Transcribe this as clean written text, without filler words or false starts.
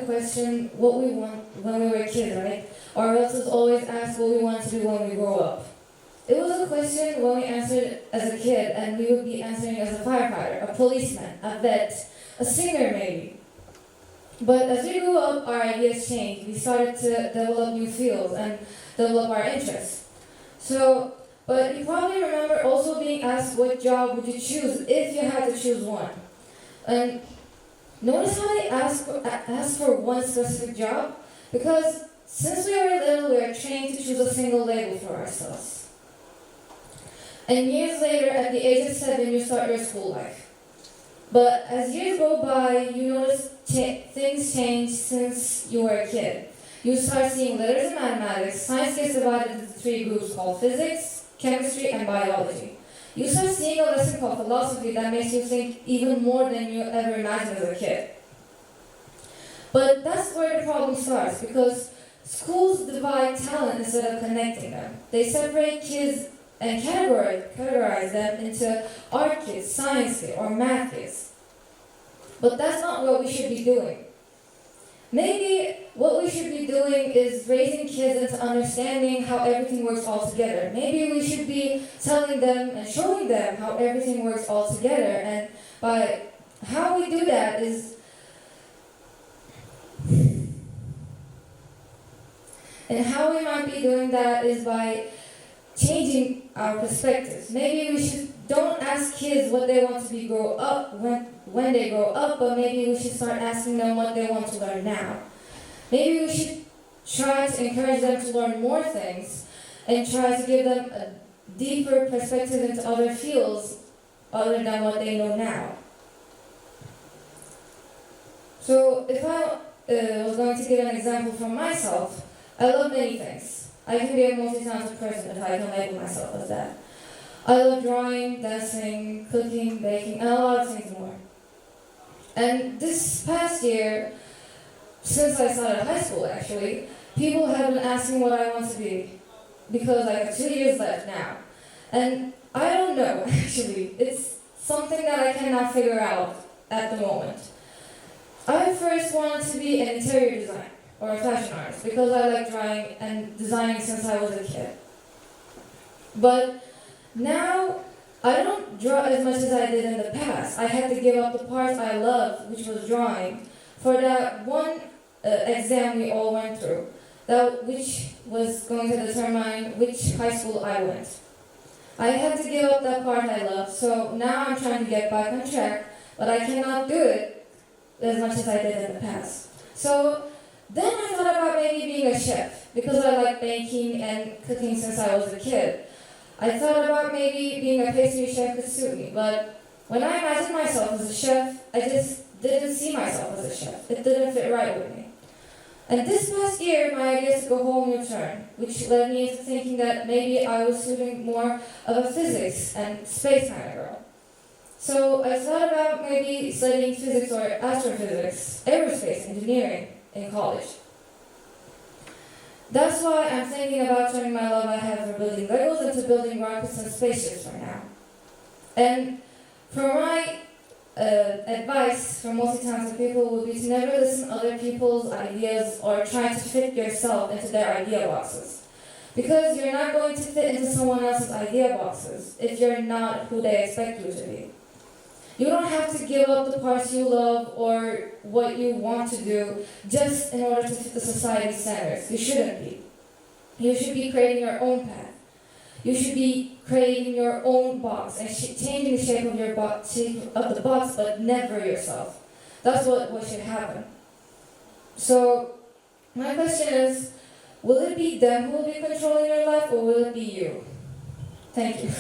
question what we want when we were kids, right? Our relatives always ask what we want to do when we grow up. It was a question when we answered as a kid, and we would be answering as a firefighter, a policeman, a vet, a singer maybe. But as we grew up, our ideas changed. We started to develop new fields and develop our interests. But you probably remember also being asked what job would you choose if you had to choose one. And notice how they ask for one specific job? Because since we were little, we are trained to choose a single label for ourselves. And years later, at the age of 7, you start your school life. But as years go by, you notice things change since you were a kid. You start seeing letters in mathematics. Science gets divided into 3 groups called physics, chemistry, and biology. You start seeing a lesson called philosophy that makes you think even more than you ever imagined as a kid. But that's where the problem starts, because schools divide talent instead of connecting them. They separate kids and categorize them into art kids, science kids, or math kids. But that's not what we should be doing. Maybe what we should be doing is raising kids into understanding how everything works all together. Maybe we should be telling them and showing them how everything works all together. And by how we do that is and how we might be doing that is by changing our perspectives. Maybe we don't ask kids what they want to be grow up when they grow up, but maybe we should start asking them what they want to learn now. Maybe we should try to encourage them to learn more things and try to give them a deeper perspective into other fields other than what they know now. So if I was going to give an example from myself, I love many things. I can be a multi-talented person if I can label myself as that. I love drawing, dancing, cooking, baking, and a lot of things more. And this past year, since I started high school actually, people have been asking what I want to be, because I have 2 years left now. And I don't know actually, it's something that I cannot figure out at the moment. I first wanted to be an interior designer, or a fashion artist, because I like drawing and designing since I was a kid. But now, I don't draw as much as I did in the past. I had to give up the part I loved, which was drawing, for that one exam we all went through, which was going to determine which high school I went. I had to give up that part I loved, so now I'm trying to get back on track, but I cannot do it as much as I did in the past. So then I thought about maybe being a chef, because I like baking and cooking since I was a kid. I thought about maybe being a pastry chef could suit me, but when I imagined myself as a chef, I just didn't see myself as a chef. It didn't fit right with me. And this past year, my ideas took a whole new turn, which led me into thinking that maybe I was suiting more of a physics and space kind of girl. So I thought about maybe studying physics or astrophysics, aerospace engineering in college. That's why I'm thinking about turning my love I have for building Legos into building rockets and spaceships for now. And for my advice for multi-talented people would be to never listen to other people's ideas or try to fit yourself into their idea boxes. Because you're not going to fit into someone else's idea boxes if you're not who they expect you to be. You don't have to give up the parts you love or what you want to do just in order to fit the society's standards. You shouldn't be. You should be creating your own path. You should be creating your own box and changing the shape of the box, but never yourself. That's what should happen. So my question is, will it be them who will be controlling your life, or will it be you? Thank you.